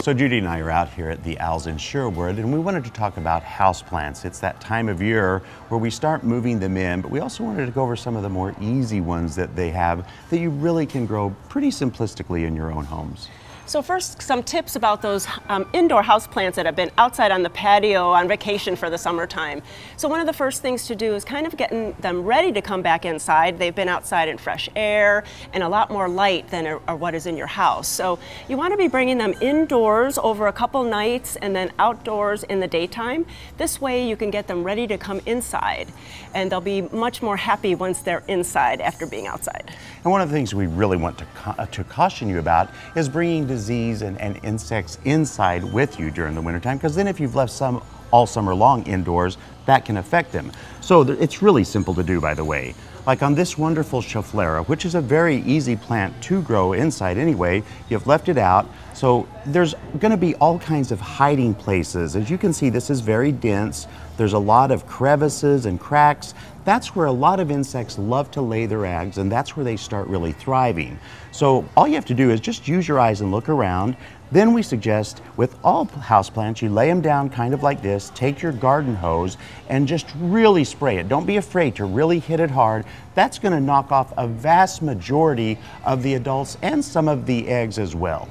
So Judy and I are out here at the Al's in Sherwood, and we wanted to talk about houseplants. It's that time of year where we start moving them in, but we also wanted to go over some of the more easy ones that they have that you really can grow pretty simplistically in your own homes. So first, some tips about those indoor houseplants that have been outside on the patio on vacation for the summertime. So one of the first things to do is kind of getting them ready to come back inside. They've been outside in fresh air and a lot more light than what is in your house. So you want to be bringing them indoors over a couple nights and then outdoors in the daytime. This way you can get them ready to come inside, and they'll be much more happy once they're inside after being outside. And one of the things we really want to caution you about is bringing disease and insects inside with you during the wintertime, because then if you've left some all summer long indoors, that can affect them. So it's really simple to do, by the way. Like on this wonderful Schefflera, which is a very easy plant to grow inside anyway, you've left it out. So there's going to be all kinds of hiding places. As you can see, this is very dense. There's a lot of crevices and cracks. That's where a lot of insects love to lay their eggs, and that's where they start really thriving. So all you have to do is just use your eyes and look around. Then we suggest with all houseplants, you lay them down kind of like this, take your garden hose and just really spray it. Don't be afraid to really hit it hard. That's going to knock off a vast majority of the adults and some of the eggs as well.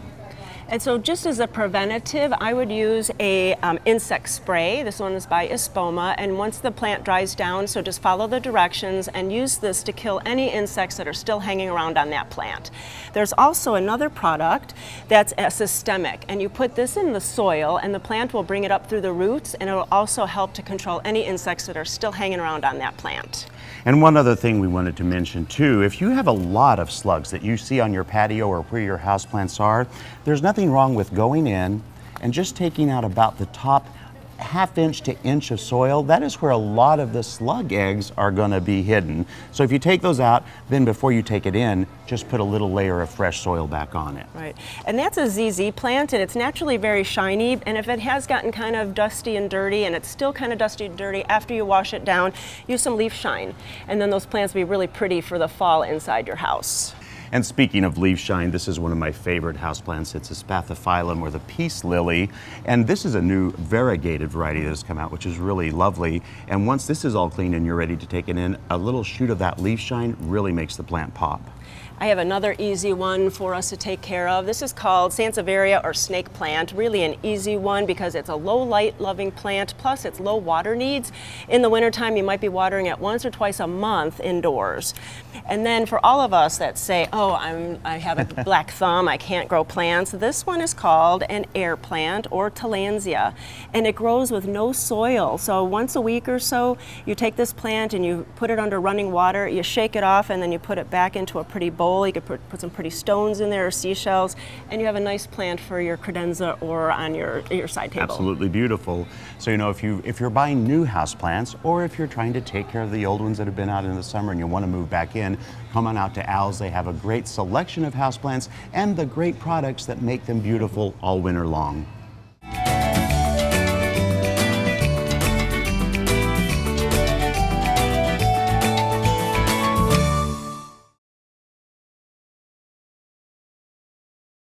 And so just as a preventative, I would use a insect spray. This one is by Espoma, and once the plant dries down, so just follow the directions and use this to kill any insects that are still hanging around on that plant. There's also another product that's a systemic, and you put this in the soil and the plant will bring it up through the roots, and it will also help to control any insects that are still hanging around on that plant. And one other thing we wanted to mention too, if you have a lot of slugs that you see on your patio or where your houseplants are, there's nothing wrong with going in and just taking out about the top ½ to inch of soil. That is where a lot of the slug eggs are going to be hidden. So if you take those out, then before you take it in, just put a little layer of fresh soil back on it. Right, and that's a ZZ plant, and it's naturally very shiny, and if it has gotten kind of dusty and dirty, and it's still kind of dusty and dirty after you wash it down, use some leaf shine, and then those plants will be really pretty for the fall inside your house. And speaking of leaf shine, this is one of my favorite houseplants. It's a Spathiphyllum, or the peace lily. And this is a new variegated variety that has come out, which is really lovely. And once this is all clean and you're ready to take it in, a little shoot of that leaf shine really makes the plant pop. I have another easy one for us to take care of. This is called Sansevieria, or snake plant. Really an easy one because it's a low light loving plant, plus it's low water needs. In the wintertime you might be watering it once or twice a month indoors. And then for all of us that say, oh, I have a black thumb, I can't grow plants, this one is called an air plant, or Tillandsia, and it grows with no soil. So once a week or so you take this plant and you put it under running water, you shake it off, and then you put it back into a pretty bowl. You could put some pretty stones in there or seashells, and you have a nice plant for your credenza or on your side table. Absolutely beautiful. So you know, if you're buying new houseplants, or if you're trying to take care of the old ones that have been out in the summer and you want to move back in, come on out to Al's. They have a great selection of houseplants and the great products that make them beautiful all winter long.